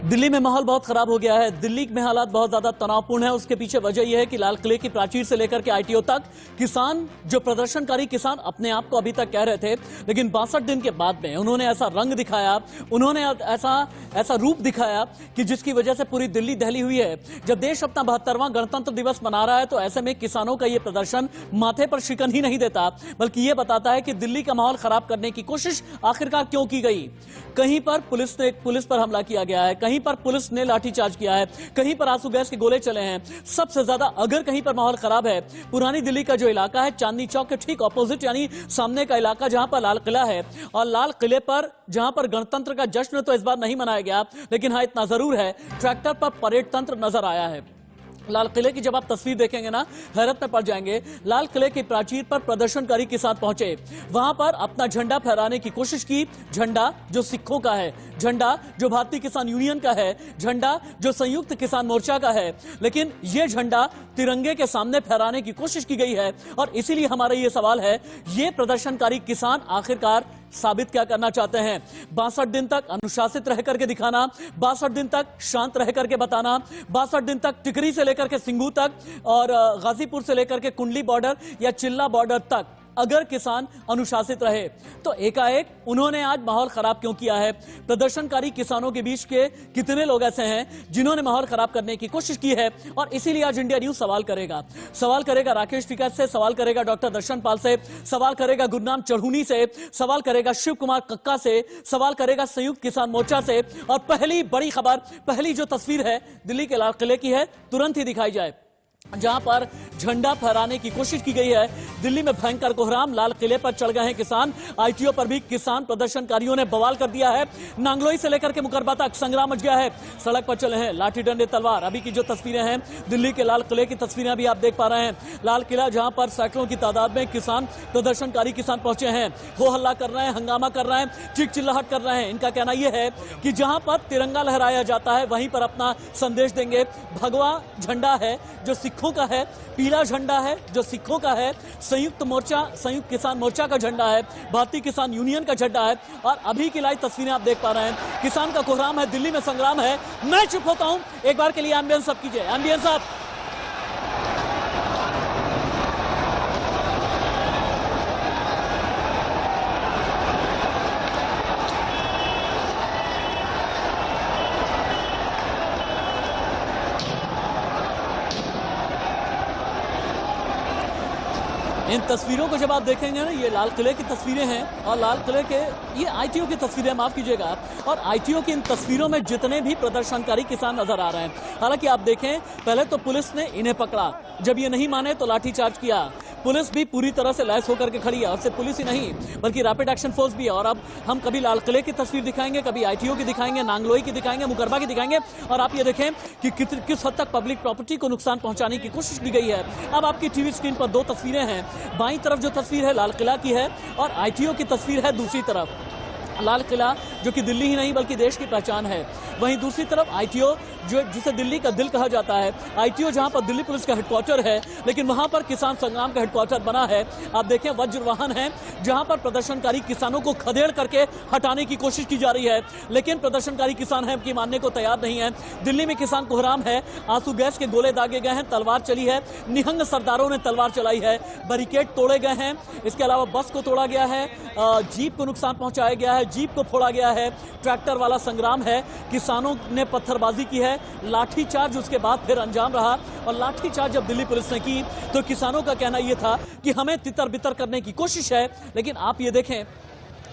दिल्ली में माहौल बहुत खराब हो गया है। दिल्ली में हालात बहुत ज्यादा तनावपूर्ण है। उसके पीछे वजह यह है कि लाल किले की प्राचीर से लेकर के आईटीओ तक किसान, जो प्रदर्शनकारी किसान अपने आप को अभी तक कह रहे थे, लेकिन 62 दिन के बाद में उन्होंने ऐसा रंग दिखाया, उन्होंने ऐसा रूप दिखाया कि जिसकी वजह से पूरी दिल्ली दहली हुई है। जब देश अपना 72वां गणतंत्र दिवस मना रहा है तो ऐसे में किसानों का यह प्रदर्शन माथे पर शिकन ही नहीं देता, बल्कि यह बताता है कि दिल्ली का माहौल खराब करने की कोशिश आखिरकार क्यों की गई। कहीं पर पुलिस पर हमला किया गया है, कहीं पर पुलिस ने लाठीचार्ज किया है, कहीं पर आंसू गैस के गोले चले हैं। सबसे ज्यादा अगर कहीं पर माहौल खराब है, पुरानी दिल्ली का जो इलाका है चांदनी चौक के ठीक ऑपोजिट, यानी सामने का इलाका जहां पर लाल किला है, और लाल किले पर जहां पर गणतंत्र का जश्न तो इस बार नहीं मनाया गया, लेकिन हाँ इतना जरूर है, ट्रैक्टर पर परेड तंत्र नजर आया है। लाल किले की जब आप तस्वीर देखेंगे ना, हैरत में पड़ जाएंगे। लाल किले की प्राचीर पर प्रदर्शनकारी किसान पहुंचे, वहां पर अपना झंडा फहराने की कोशिश की। झंडा जो सिखों का है, झंडा जो भारतीय किसान यूनियन का है, झंडा जो संयुक्त किसान मोर्चा का है, लेकिन यह झंडा तिरंगे के सामने फहराने की कोशिश की गई है। और इसीलिए हमारा यह सवाल है, ये प्रदर्शनकारी किसान आखिरकार साबित क्या करना चाहते हैं? 62 दिन तक अनुशासित रह करके दिखाना, 62 दिन तक शांत रह करके बताना, 62 दिन तक टिकरी से लेकर के सिंघू तक और गाजीपुर से लेकर के कुंडली बॉर्डर या चिल्ला बॉर्डर तक अगर किसान अनुशासित रहे, तो एकाएक उन्होंने आज माहौल खराब क्यों किया है? प्रदर्शनकारी किसानों के बीच के कितने लोग ऐसे हैं जिन्होंने माहौल खराब करने की कोशिश की है? और इसीलिए आज इंडिया न्यूज सवाल करेगा राकेश टिकैत से, सवाल करेगा डॉक्टर दर्शन पाल से, सवाल करेगा गुरनाम चढ़ूनी से, सवाल करेगा शिव कुमार कक्का से, सवाल करेगा संयुक्त किसान मोर्चा से। और पहली बड़ी खबर, पहली जो तस्वीर है दिल्ली के लाल किले की है, तुरंत ही दिखाई जाए, जहां पर झंडा फहराने की कोशिश की गई है। दिल्ली में भयंकर कोहराम, लाल किले पर चढ़ गए हैं किसान, आईटीओ पर भी किसान प्रदर्शनकारियों ने बवाल कर दिया है। नांगलोई से लेकर के मुकरबा तक संग्राम मच गया है, सड़क पर चले हैं लाठी डंडे तलवार। अभी की जो तस्वीरें हैं दिल्ली के लाल किले की तस्वीरें अभी आप देख पा रहे हैं। लाल किला जहां पर सैकड़ों की तादाद में किसान, प्रदर्शनकारी किसान पहुंचे हैं, हो हल्ला कर रहे हैं, हंगामा कर रहे हैं, चीख चिल्लाहट कर रहे हैं। इनका कहना यह है कि जहां पर तिरंगा लहराया जाता है वहीं पर अपना संदेश देंगे। भगवा झंडा है जो सिखों का है, पीला झंडा है जो सिखों का है, संयुक्त किसान मोर्चा का झंडा है, भारतीय किसान यूनियन का झंडा है। और अभी की लाइव तस्वीरें आप देख पा रहे हैं, किसान का कोहराम है, दिल्ली में संग्राम है। मैं चुप होता हूं, एक बार के लिए एम्बियंस सब कीजिए, एम्बियंस साहब। इन तस्वीरों को जब आप देखेंगे ना, ये लाल किले की तस्वीरें हैं और लाल किले के ये आईटीओ की तस्वीरें, माफ कीजिएगा, और आईटीओ की इन तस्वीरों में जितने भी प्रदर्शनकारी किसान नजर आ रहे हैं। हालांकि आप देखें, पहले तो पुलिस ने इन्हें पकड़ा, जब ये नहीं माने तो लाठीचार्ज किया। पुलिस भी पूरी तरह से लैस होकर के खड़ी है, और सिर्फ पुलिस ही नहीं बल्कि रैपिड एक्शन फोर्स भी है। और अब हम कभी लाल किले की तस्वीर दिखाएंगे, कभी आईटीओ की दिखाएंगे, नांगलोई की दिखाएंगे, मुकरबा की दिखाएंगे, और आप ये देखें कि किस हद तक पब्लिक प्रॉपर्टी को नुकसान पहुंचाने की कोशिश की गई है। अब आपकी टीवी स्क्रीन पर दो तस्वीरें हैं, बाईं तरफ जो तस्वीर है लाल किला की है और आईटीओ की तस्वीर है दूसरी तरफ। लाल किला जो कि दिल्ली ही नहीं बल्कि देश की पहचान है, वहीं दूसरी तरफ आईटीओ जो जिसे दिल्ली का दिल कहा जाता है। आईटीओ जहां पर दिल्ली पुलिस का हेडक्वार्टर है, लेकिन वहां पर किसान संग्राम का हेडक्वार्टर बना है। आप देखें वज्र वाहन है जहां पर प्रदर्शनकारी किसानों को खदेड़ करके हटाने की कोशिश की जा रही है, लेकिन प्रदर्शनकारी किसान है कि मानने को तैयार नहीं है। दिल्ली में किसान कोहराम है, आंसू गैस के गोले दागे गए हैं, तलवार चली है, निहंग सरदारों ने तलवार चलाई है, बैरिकेड तोड़े गए हैं, इसके अलावा बस को तोड़ा गया है, जीप को नुकसान पहुंचाया गया है, जीप को फोड़ा गया है, ट्रैक्टर वाला संग्राम है, किसानों ने पत्थरबाजी की है, लाठीचार्ज उसके बाद फिर अंजाम रहा। और लाठीचार्ज जब दिल्ली पुलिस ने की तो किसानों का कहना यह था कि हमें तितर बितर करने की कोशिश है। लेकिन आप ये देखें,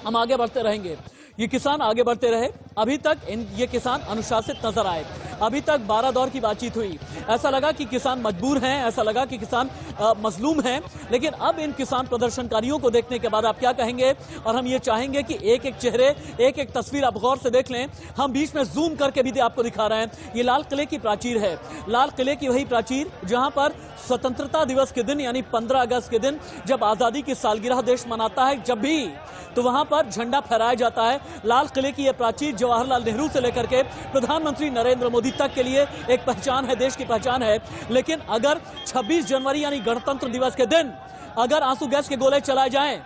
हम आगे बढ़ते रहेंगे, ये किसान आगे बढ़ते रहे, अभी तक ये किसान अनुशासित नजर आए। अभी तक 12 दौर की बातचीत हुई, ऐसा लगा कि किसान मजबूर हैं, ऐसा लगा कि किसान मजलूम हैं। लेकिन अब इन किसान प्रदर्शनकारियों को देखने के बाद आप क्या कहेंगे? और हम ये चाहेंगे कि एक एक चेहरे, एक एक तस्वीर आप गौर से देख लें। हम बीच में जूम करके भी आपको दिखा रहे हैं, ये लाल किले की प्राचीर है, लाल किले की वही प्राचीर जहां पर स्वतंत्रता दिवस के दिन यानी 15 अगस्त के दिन जब आजादी की सालगिरह देश मनाता है, जब भी तो वहां पर झंडा फहराया जाता है। लाल किले की यह प्राचीर जवाहरलाल नेहरू से लेकर के प्रधानमंत्री नरेंद्र मोदी तक के लिए एक पहचान है, देश की पहचान है। लेकिन अगर 26 जनवरी यानी गणतंत्र दिवस के दिन अगर आंसू गैस के गोले चलाए जाएं,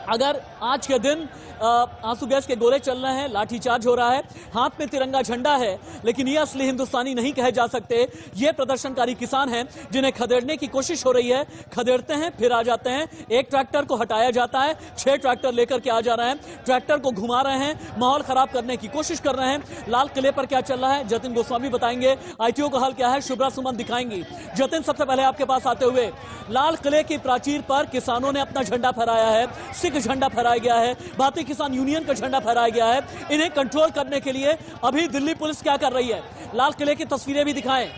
अगर आज के दिन आंसू गैस के गोले चल रहे हैं, लाठीचार्ज हो रहा है, हाथ में तिरंगा झंडा है, लेकिन ये असली हिंदुस्तानी नहीं कहे जा सकते। ये प्रदर्शनकारी किसान हैं जिन्हें खदेड़ने की कोशिश हो रही है। खदेड़ते हैं, फिर आ जाते हैं। एक ट्रैक्टर को हटाया जाता है, 6 ट्रैक्टर लेकर के आ जा रहे हैं, ट्रैक्टर को घुमा रहे हैं, माहौल खराब करने की कोशिश कर रहे हैं। लाल किले पर क्या चल रहा है, जतिन गोस्वामी बताएंगे। आईटीओ का हाल क्या है, शुभ्रा सुमन दिखाएंगी। जतिन, सबसे पहले आपके पास आते हुए, लाल किले की प्राचीर पर किसानों ने अपना झंडा फहराया है, सिख झंडा फहराया गया है, भारतीय किसान यूनियन का झंडा फहराया गया है। इन्हें कंट्रोल करने के लिए अभी दिल्ली पुलिस क्या कर रही है, लाल किले की तस्वीरें भी दिखाएं।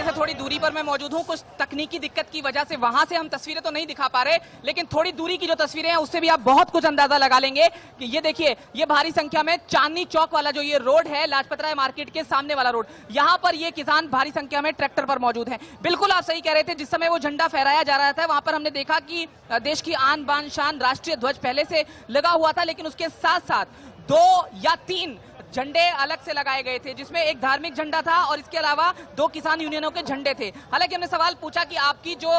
थोड़ी दूरी पर मैं मौजूद हूं। कुछ तकनीकी दिक्कत की वजह से वहां से हम तस्वीरें तो नहीं दिखा पा रहे, लेकिन थोड़ी दूरी की जो तस्वीरें हैं उससे भी आप बहुत कुछ अंदाजा लगा लेंगे कि ये देखिए, ये भारी संख्या में चांदनी चौक वाला जो ये रोड है, लाजपत राय मार्केट के सामने वाला रोड, यहां पर ये किसान भारी संख्या में ट्रैक्टर पर मौजूद हैं। बिल्कुल आप सही कह रहे थे, जिस समय वो झंडा फहराया जा रहा था वहां पर हमने देखा कि देश की आन बान शान राष्ट्रीय ध्वज पहले से लगा हुआ था, लेकिन उसके साथ साथ 2 या 3 झंडे अलग से लगाए गए थे, जिसमें एक धार्मिक झंडा था और इसके अलावा 2 किसान यूनियनों के झंडे थे। हालांकि हमने सवाल पूछा कि आपकी जो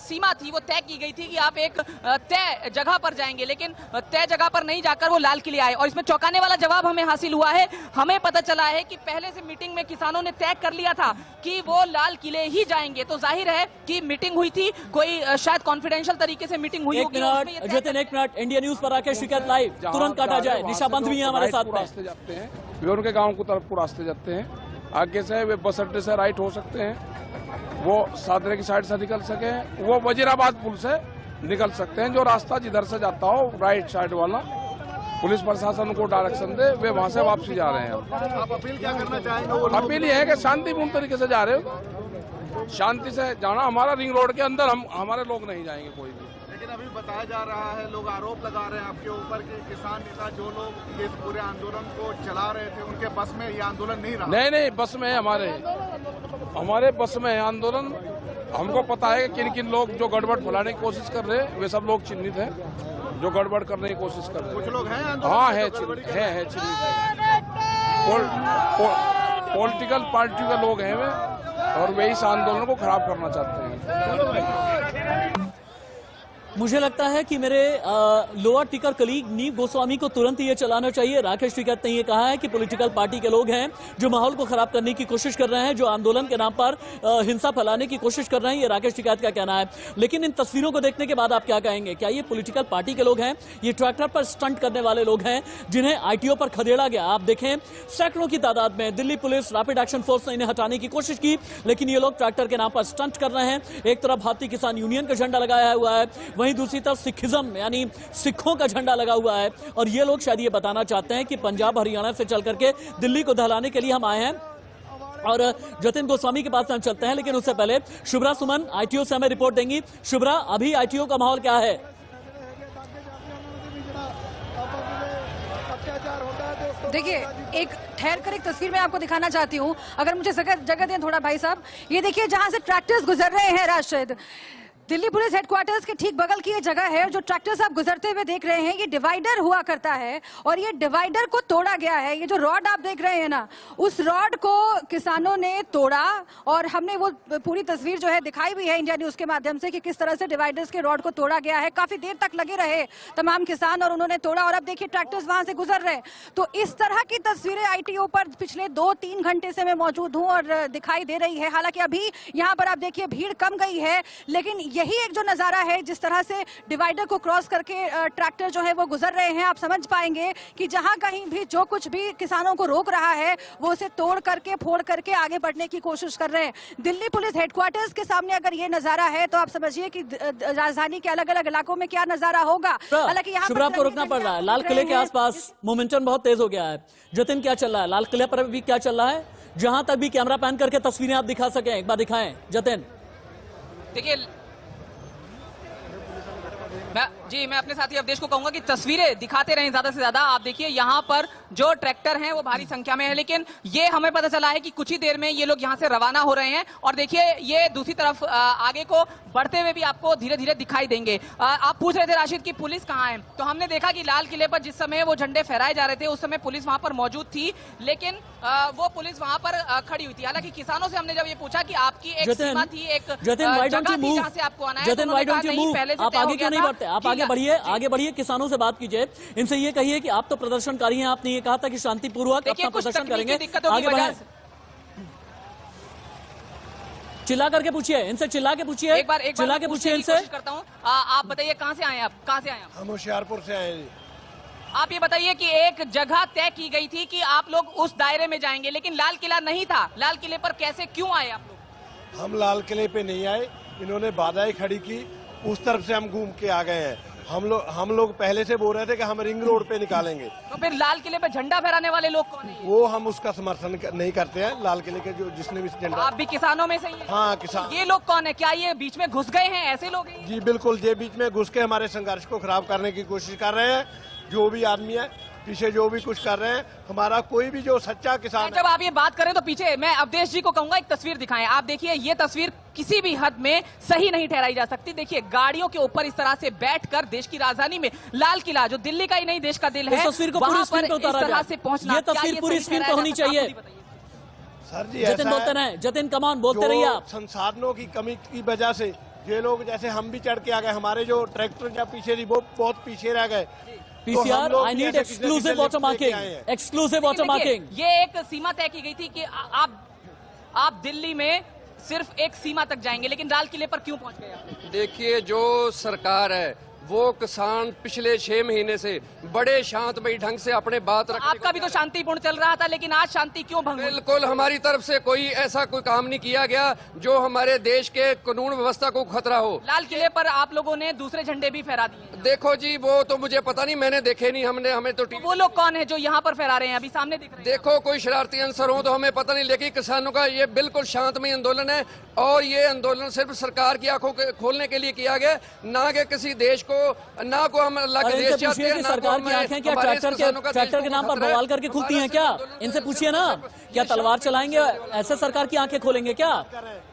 सीमा थी वो तय की गई थी कि आप एक तय जगह पर जाएंगे, लेकिन तय जगह पर नहीं जाकर वो लाल किले आए और इसमें चौंकाने वाला जवाब हमें हासिल हुआ है। हमें पता चला है कि पहले से मीटिंग में किसानों ने तय कर लिया था कि वो लाल किले ही जाएंगे, तो जाहिर है कि मीटिंग हुई थी, कोई शायद कॉन्फिडेंशियल तरीके से मीटिंग हुई होगी। जतिन, एक मिनट, इंडिया न्यूज पर आके शिकायत लाइव तुरंत काटा जाए। निशाबंद भी है हमारे साथ में। वे उनके गांव की तरफ को रास्ते जाते हैं, आगे से वे बस अड्डे से राइट हो सकते हैं, वो सादरे की साइड से निकल सके, वो वजीराबाद पुल से निकल सकते हैं। जो रास्ता जिधर से जाता हो राइट साइड वाला, पुलिस प्रशासन को डायरेक्शन दे, वे वहां से वापसी जा रहे हैं। आप अपील क्या करना चाहेंगे? अपील ये है कि शांतिपूर्ण तरीके से जा रहे हो, शांति से जाना। हमारा रिंग रोड के अंदर हमारे लोग नहीं जाएंगे कोई भी। लेकिन अभी बताया जा रहा है, लोग आरोप लगा रहे हैं आपके ऊपर कि किसान नेता जो लोग इस पूरे आंदोलन को चला रहे थे उनके बस में ये आंदोलन नहीं रहा। नहीं, बस में है, हमारे बस में है आंदोलन। हमको पता है कि किन किन लोग जो गड़बड़ फैलाने की कोशिश कर रहे हैं, वे सब लोग चिन्हित हैं जो गड़बड़ करने की कोशिश कर रहे हैं। कुछ लोग हैं, हाँ है, चिन्हित है। पॉलिटिकल पार्टी के लोग हैं वे, और वे इस आंदोलन को खराब करना चाहते हैं। मुझे लगता है कि मेरे लोअर टिकर कलीग नीव गोस्वामी को तुरंत ये चलाना चाहिए। राकेश टिकैत ने ये कहा है कि पॉलिटिकल पार्टी के लोग हैं जो माहौल को खराब करने की कोशिश कर रहे हैं, जो आंदोलन के नाम पर हिंसा फैलाने की कोशिश कर रहे हैं। ये राकेश टिकैत का कहना है। लेकिन इन तस्वीरों को देखने के बाद आप क्या कहेंगे? क्या ये पॉलिटिकल पार्टी के लोग हैं? ये ट्रैक्टर पर स्टंट करने वाले लोग हैं जिन्हें आईटीओ पर खदेड़ा गया? आप देखें, सैकड़ों की तादाद में Delhi police, rapid action force ने इन्हें हटाने की कोशिश की, लेकिन ये लोग ट्रैक्टर के नाम पर स्टंट कर रहे हैं। एक तरफ भारतीय किसान यूनियन का झंडा लगाया हुआ है, वहीं दूसरी तरफ सिखिज्म यानी सिखों का झंडा लगा हुआ है। और ये लोग शायद ये बताना चाहते हैं कि पंजाब हरियाणा से चल करके दिल्ली को दहलाने के लिए हम आए हैं। और जतिन गोस्वामी के पास हम चलते हैं, लेकिन उससे पहले शुभ्रा सुमन आईटीओ से हमें रिपोर्ट देंगी। शुभ्रा, अभी आईटीओ का माहौल क्या है? देखिए, एक ठहर कर एक तस्वीर मैं आपको दिखाना चाहती हूँ, अगर मुझे जगह दें थोड़ा भाई साहब। ये देखिए, जहां से ट्रैक्टर्स गुजर रहे हैं राशिद, दिल्ली पुलिस हेडक्वार्टर्स के ठीक बगल की ये जगह है। जो ट्रैक्टर्स आप गुजरते हुए देख रहे हैं, ये डिवाइडर हुआ करता है और ये डिवाइडर को तोड़ा गया है। ये जो रॉड आप देख रहे हैं ना, उस रॉड को किसानों ने तोड़ा और हमने वो पूरी तस्वीर जो है दिखाई भी है इंडिया न्यूज के माध्यम से कि किस तरह से डिवाइडर्स के रॉड को तोड़ा गया है। काफी देर तक लगे रहे तमाम किसान और उन्होंने तोड़ा, और अब देखिए ट्रैक्टर्स वहां से गुजर रहे हैं। तो इस तरह की तस्वीरें आईटीओ पर पिछले 2-3 घंटे से मैं मौजूद हूँ और दिखाई दे रही है। हालांकि अभी यहाँ पर आप देखिए भीड़ कम गई है, लेकिन यही एक जो नजारा है, जिस तरह से डिवाइडर को क्रॉस करके ट्रैक्टर जो है वो गुजर रहे हैं, आप समझ पाएंगे कि जहां कहीं भी जो कुछ भी किसानों को रोक रहा है वो उसे तोड़ करके फोड़ करके आगे बढ़ने की कोशिश कर रहे हैं। दिल्ली पुलिस हेडक्वार्टर्स के सामने अगर ये नजारा है तो आप समझिए कि राजधानी के अलग अलग इलाकों में क्या नजारा होगा। हालांकि यहाँ शुभ्रा को रुकना पड़ रहा है। लाल किले के आसपास मोमेंटम बहुत तेज हो गया है। जतिन, क्या चल रहा है लाल किले पर? भी क्या चल रहा है? जहां तक भी कैमरा पैन करके तस्वीरें आप दिखा सकें, एक बार दिखाएं जतिन। देखिए, मैं अपने साथी अवधेश को कहूंगा कि तस्वीरें दिखाते रहें ज्यादा से ज्यादा। आप देखिए यहाँ पर जो ट्रैक्टर हैं वो भारी संख्या में है, लेकिन ये हमें पता चला है कि कुछ ही देर में ये लोग यहाँ से रवाना हो रहे हैं और देखिए ये दूसरी तरफ आगे को बढ़ते हुए भी आपको धीरे धीरे दिखाई देंगे। आप पूछ रहे थे राशिद की पुलिस कहाँ है, तो हमने देखा कि लाल किले पर जिस समय वो झंडे फहराए जा रहे थे उस समय पुलिस वहां पर मौजूद थी, लेकिन वो पुलिस वहां पर खड़ी हुई थी। हालांकि किसानों से हमने जब ये पूछा कि आपकी एक सीमा थी, एक जगह थी जहाँ से आपको आना है, तो उन्होंने कहा नहीं, पहले से आप आगे क्यों नहीं बढ़ते? आप आगे बढ़िए, किसानों से बात कीजिए, इनसे ये कहिए कि आप तो प्रदर्शनकारी हैं, आपने ये कहा था कि शांतिपूर्वक अपना प्रदर्शन करेंगे, आगे बढ़े। चिल्ला करके पूछिए इनसे, चिल्ला के पूछिए, एक बार चिल्ला के पूछिए इनसे। करता हूँ, आप बताइए कहाँ से आए आप? कहाँ से आए आप? हम होशियारपुर से आए जी। आप ये बताइए कि एक जगह तय की गई थी कि आप लोग उस दायरे में जाएंगे, लेकिन लाल किला नहीं था। लाल किले पर कैसे क्यों आए आप लोग? हम लाल किले पे नहीं आए, इन्होंने बाधाएं खड़ी की, उस तरफ से हम घूम के आ गए हैं। हम लोग पहले से बोल रहे थे कि हम रिंग रोड पे निकालेंगे। तो फिर लाल किले पे झंडा फहराने वाले लोग कौन है? वो हम उसका समर्थन नहीं करते हैं। लाल किले के जो जिसने भी झंडा, आप भी किसानों में से ही हैं? हाँ, किसान। ये लोग कौन है? क्या ये बीच में घुस गए हैं? ऐसे लोग हैं? जी बिल्कुल, ये बीच में घुस के हमारे संघर्ष को खराब करने की कोशिश कर रहे हैं। जो भी आदमी है पीछे जो भी कुछ कर रहे हैं, हमारा कोई भी जो सच्चा किसान है। जब आप ये बात करें तो पीछे मैं अवधेश जी को कहूंगा एक तस्वीर दिखाएं। आप देखिए ये तस्वीर किसी भी हद में सही नहीं ठहराई जा सकती। देखिए गाड़ियों के ऊपर इस तरह से बैठकर देश की राजधानी में लाल किला, जो दिल्ली का ही नहीं देश का दिल है, तस्वीर को वहां पूरी पर स्क्रीन पे इस उतारा तरह जाए। से पहुंचना, ये तस्वीर पूरी स्क्रीन पे होनी चाहिए। सर जी जतिन बोलते रहे, जतिन कमान बोलते रहिए आप। संसाधनों की कमी की वजह से ये लोग, जैसे हम भी चढ़ के आ गए, हमारे जो ट्रैक्टर जब पीछे थी वो बहुत पीछे रह गए। PCR, I need exclusive water marking, exclusive water marking. ये एक सीमा तय की गई थी कि आप दिल्ली में सिर्फ एक सीमा तक जाएंगे, लेकिन लाल किले पर क्यों पहुंच गए आप? देखिए जो सरकार है वो किसान पिछले 6 महीने से बड़े शांतमयी ढंग से अपने बात रखने आपका भी तो शांतिपूर्ण चल रहा था, लेकिन आज शांति क्यों भंग हुई? बिल्कुल हमारी तरफ से कोई ऐसा कोई काम नहीं किया गया जो हमारे देश के कानून व्यवस्था को खतरा हो। लाल किले पर आप लोगों ने दूसरे झंडे भी फहरा दिए। देखो जी वो तो मुझे पता नहीं, मैंने देखे नहीं, हमें तो वो लोग कौन है जो यहाँ पर फहरा रहे हैं? अभी सामने दिख रहे हैं। देखो कोई शरारती अंसर हो तो हमें पता नहीं, लेकिन किसानों का ये बिल्कुल शांतमय आंदोलन है और ये आंदोलन सिर्फ सरकार की आंखों खोलने के लिए किया गया, ना कि किसी देश को, ना को हम अल्लाह के देश चाहते हैं। सरकार की आंखें क्या ट्रैक्टर के नाम पर बवाल करके खुलती हैं क्या? इनसे पूछिए ना, क्या तलवार चलाएंगे? ऐसे सरकार की आंखें खोलेंगे क्या?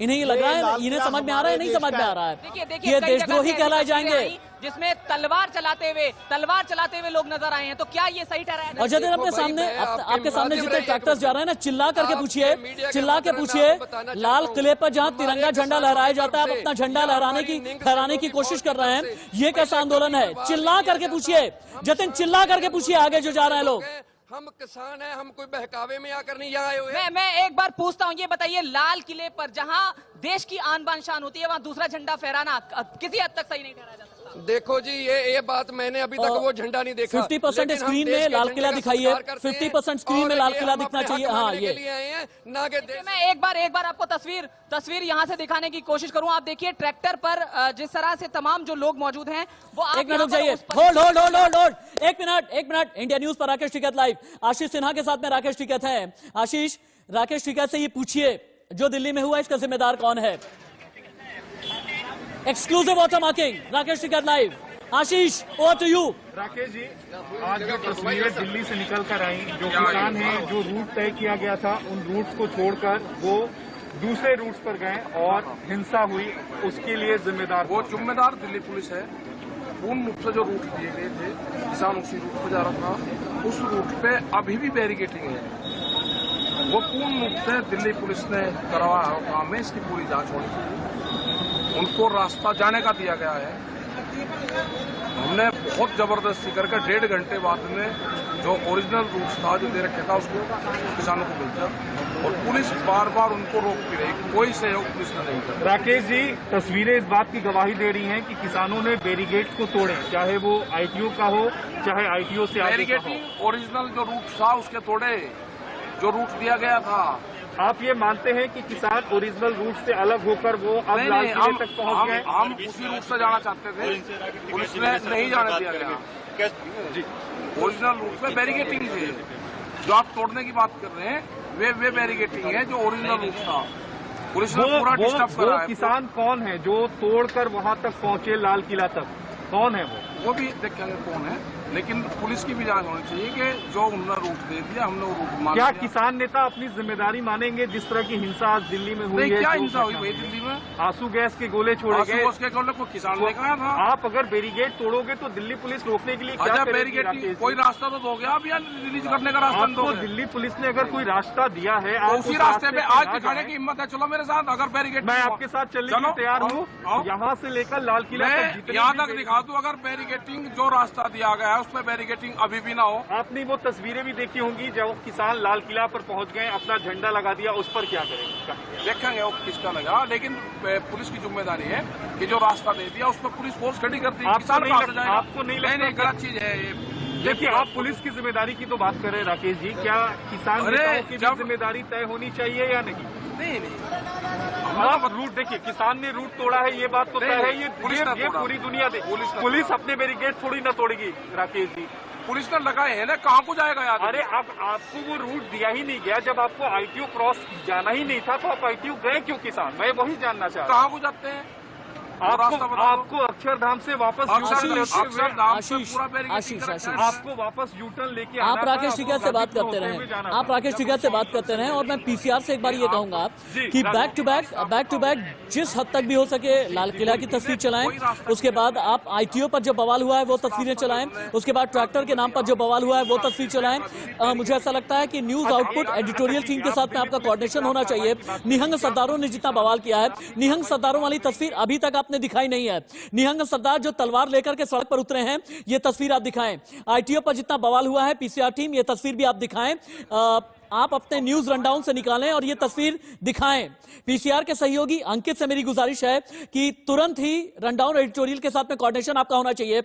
इन्हें ये लग रहा है, इन्हें समझ में आ रहा है, नहीं समझ में आ रहा है? ये देशद्रोही कहलाए जाएंगे जिसमें तलवार चलाते हुए लोग नजर आए हैं, तो क्या ये सही ठहरा है? और जतिन अपने सामने, आपके सामने जितने ट्रैक्टर्स जा रहे हैं ना, चिल्ला करके पूछिए, चिल्ला के पूछिए, लाल किले पर जहां तिरंगा झंडा लहराया जाता है, आप अपना झंडा लहराने की कोशिश कर रहे हैं, ये कैसा आंदोलन है? चिल्ला करके पूछिए जतिन, चिल्ला करके पूछिए आगे जो जा रहे हैं लोग। हम किसान हैं, हम कोई बहकावे में आकर नहीं यहाँ आए हुए। मैं एक बार पूछता हूँ, ये बताइए लाल किले पर जहाँ देश की आन बान शान होती है, वहाँ दूसरा झंडा फहराना किसी हद तक सही नहीं ठहराया जा सकता? देखो जी ये बात मैंने अभी तक वो झंडा नहीं देखा। 50% स्क्रीन में लाल किला दिखाइए, 50% स्क्रीन में लाल किला दिखना चाहिए। हाँ ये ना के मैं एक बार आपको तस्वीर यहाँ से दिखाने की कोशिश करूँ। आप देखिए ट्रैक्टर पर जिस तरह से तमाम जो लोग मौजूद हैं वो एक मिनट रुक जाइए, होल्ड एक मिनट। इंडिया न्यूज पर राकेश टिकैत लाइव, आशीष सिन्हा के साथ में राकेश टिकैत हैं। आशीष, राकेश टिकैत से ये पूछिए जो दिल्ली में हुआ इसका जिम्मेदार कौन है? Exclusive water marking, Rakesh Tikait live. Ashish, over to you. Rakesh ji, आज जो तस्वीरें दिल्ली से निकल कर आई, जो किसान हैं, जो रूट तय किया गया था उन रूट्स को छोड़कर वो दूसरे रूट्स पर गए और हिंसा हुई, उसके लिए जिम्मेदार वो जिम्मेदार दिल्ली पुलिस है। पूर्ण रूप से जो रूट दिए गए थे, किसान उसी रूट पर जा रहा था, उस रूट पे अभी भी बैरिकेटिंग है। वो पूर्ण रूप से दिल्ली पुलिस ने करवाया काम है, इसकी पूरी जांच होनी चाहिए। उनको रास्ता जाने का दिया गया है। हमने बहुत जबरदस्ती करके 1.5 घंटे बाद में जो ओरिजिनल रूट्स था जो दे रखा था उसको किसानों को भेजा और पुलिस बार बार उनको रोकती रही, कोई सहयोग पुलिस ने नहीं किया। राकेश जी, तस्वीरें इस बात की गवाही दे रही हैं कि किसानों ने बैरिकेड्स को तोड़े, चाहे वो आईटीओ का हो चाहे आईटीओ से आगे का हो। बैरिकेडिंग ओरिजिनल जो रूट था उसके तोड़े, जो रूट दिया गया था। आप ये मानते हैं कि किसान ओरिजिनल रूट से अलग होकर वो अब लाल किले तक पहुंच गए? हम उसी रूट से जाना चाहते थे, पुलिस ने नहीं जाने दिया गया। जी, ओरिजिनल रूट पे बैरिकेटिंग थी, जो आप तोड़ने की बात कर रहे हैं वे बैरिकेटिंग है जो ओरिजिनल रूट था। पुलिस ने पूरा डिस्टर्ब करा है। किसान कौन है जो तोड़कर वहां तक पहुंचे लाल किला तक? कौन है वो भी देखेंगे कौन है, लेकिन पुलिस की भी जांच होनी चाहिए कि जो उन्होंने रूट दे दिया हमने वो रूट मान क्या लिया। किसान नेता अपनी जिम्मेदारी मानेंगे? जिस तरह की हिंसा आज दिल्ली में हुई है, क्या हिंसा हुई भाई दिल्ली में? आंसू गैस के गोले छोड़े गए, उसके गोले को किसान लेकर आया था। आप अगर बैरिकेड तोड़ोगे तो दिल्ली पुलिस रोकने के लिए क्या अच्छा, करेगी? बैरिकेड राकेश कोई जी? रास्ता तो दोगे आप, या रिलीज करने का रास्ता आपको दोगे? दिल्ली पुलिस ने अगर कोई रास्ता दिया है, तो आप उसी उस रास्ते पे आज ना दिखाने जाएं। की हिम्मत है, चलो मेरे साथ। अगर बैरिकेड मैं आपके साथ चलने चलो, के लिए तैयार हूँ। आओ। यहाँ से लेकर लाल किला तक मैं जितने यहाँ भी तक दिखा दूं, अगर बैरिकेटिंग जो रास्ता दिया गया है उस पर बैरिकेटिंग अभी भी ना हो। आपने वो तस्वीरें भी देखी होंगी जब किसान लाल किला पर पहुंच गए, अपना झंडा लगा दिया, उस पर क्या करेंगे? देखेंगे वो किसका लगा, लेकिन पुलिस की जिम्मेदारी है कि जो रास्ता दे दिया उस पर पुलिस फोर्स खड़ी कर दी। किसान कहाँ से जाएगा? आपको नहीं लगता? नहीं, गलत चीज है ये। देखिए, आप पुलिस की जिम्मेदारी की तो बात कर रहे हैं राकेश जी, क्या किसान अरे, नेताओं की भी जब- जिम्मेदारी तय होनी चाहिए या नहीं? नहीं, आप रूट देखिए, किसान ने रूट तोड़ा है, ये बात तो तय है, ये पूरी दुनिया दे। पुलिस अपने बैरिकेड थोड़ी ना तोड़ेगी राकेश जी। पुलिस ने लगाए हैं ना, कहाँ को जाएगा यार? अरे अब आपको वो रूट दिया ही नहीं गया, जब आपको आईटीओ क्रॉस जाना ही नहीं था तो आप आईटीओ गए क्यों किसान? मैं वही जानना चाह रहा हूँ। कहाँ को जाते हैं? आपको अक्षरधाम से वापस आशीष आपको वापस यूटर्न लेके आप आना था, राकेश टिकैत से आपको बात करते गाजीपुर में जाना रहें, था। आप राकेश टिकैत से बात करते रहें, और मैं पीसीआर से एक बार ये कहूंगा जी, कि बैक टू बैक जिस हद तक भी हो सके लाल किला की तस्वीर चलाएं, उसके बाद आप आईटीओ पर जो बवाल हुआ है वो तस्वीरें चलाएं, उसके बाद ट्रैक्टर के नाम पर जो बवाल हुआ है वो तस्वीर चलाएं। मुझे ऐसा लगता है कि न्यूज आउटपुट एडिटोरियल टीम के साथ में आपका कोऑर्डिनेशन होना चाहिए। निहंग सरदारों ने जितना बवाल किया है, निहंग सरदारों वाली तस्वीर अभी तक आपने दिखाई नहीं है। निहंग सरदार जो तलवार लेकर के सड़क पर उतरे हैं, ये तस्वीर आप दिखाएं। आईटीओ पर जितना बवाल हुआ है, पीसीआर टीम ये तस्वीर भी आप दिखाएं। आप अपने न्यूज रनडाउन से निकालें और ये तस्वीर दिखाएं। पीसीआर के सहयोगी अंकित से मेरी गुजारिश है कि तुरंत ही रनडाउन एडिटोरियल के साथ में कोऑर्डिनेशन आपका होना चाहिए।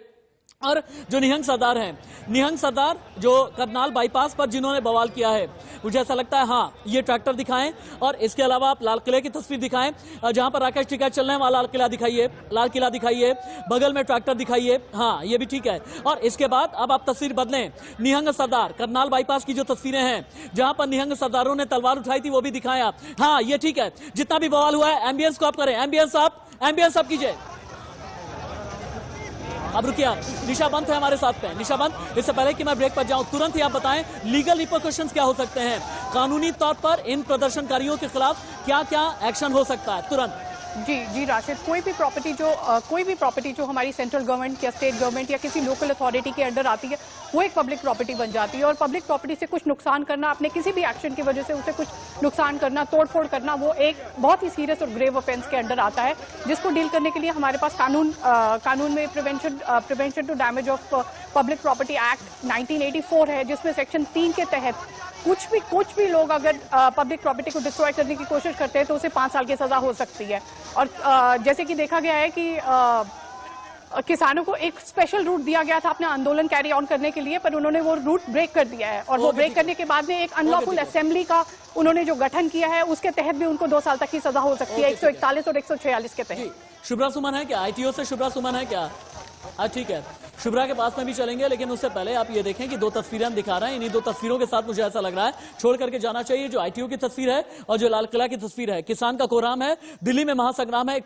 और जो निहंग सरदार हैं, निहंग सरदार जो करनाल बाईपास पर जिन्होंने बवाल किया है, मुझे ऐसा लगता है हाँ ये ट्रैक्टर दिखाएं, और इसके अलावा आप लाल किले की तस्वीर दिखाएं, जहां पर राकेश टिकैत चल रहे हैं वहां लाल किला दिखाइए, बगल में ट्रैक्टर दिखाइए, हाँ ये भी ठीक है। और इसके बाद अब आप तस्वीर बदलें, निहंग सरदार करनाल बाईपास की जो तस्वीरें हैं जहां पर निहंग सरदारों ने तलवार उठाई थी वो भी दिखाएं आप, हाँ ये ठीक है। जितना भी बवाल हुआ है एम्बियंस को आप करें, एम्बियंस आप कीजिए। अब रुकिए आप, निशा बंत है हमारे साथ में। निशा बंत, इससे पहले कि मैं ब्रेक पर जाऊं, तुरंत ही आप बताएं लीगल रिपरकशंस क्या हो सकते हैं, कानूनी तौर पर इन प्रदर्शनकारियों के खिलाफ क्या क्या एक्शन हो सकता है तुरंत? जी राशिद, कोई भी प्रॉपर्टी जो हमारी सेंट्रल गवर्नमेंट या स्टेट गवर्नमेंट या किसी लोकल अथॉरिटी के अंडर आती है, वो एक पब्लिक प्रॉपर्टी बन जाती है। और पब्लिक प्रॉपर्टी से कुछ नुकसान करना, अपने किसी भी एक्शन की वजह से उसे कुछ नुकसान करना, तोड़फोड़ करना, वो एक बहुत ही सीरियस और ग्रेव ऑफेंस के अंडर आता है, जिसको डील करने के लिए हमारे पास कानून में prevention to damage of public property act 1984 है, जिसमें सेक्शन 3 के तहत कुछ भी लोग अगर पब्लिक प्रॉपर्टी को डिस्ट्रॉय करने की कोशिश करते हैं तो उसे 5 साल की सजा हो सकती है। और जैसे कि देखा गया है कि किसानों को एक स्पेशल रूट दिया गया था अपना आंदोलन कैरी ऑन करने के लिए, पर उन्होंने वो रूट ब्रेक कर दिया है, और वो ब्रेक करने के बाद में एक अनलॉफुल असेंबली का उन्होंने जो गठन किया है उसके तहत भी उनको 2 साल तक की सजा हो सकती है, 141 और 146 के तहत। शुभ्रा सुमन है क्या आईटीओ से? शुभ्रा सुमन है क्या? ठीक है, शुभ्रा के पास में भी चलेंगे, लेकिन उससे पहले आप ये देखें कि 2 तस्वीरें हम दिखा रहे हैं। इन्हीं 2 तस्वीरों के साथ मुझे ऐसा लग रहा है छोड़ करके जाना चाहिए, जो आईटीओ की तस्वीर है और जो लाल किला की तस्वीर है। किसान का कोहराम है, दिल्ली में महासंग्राम है।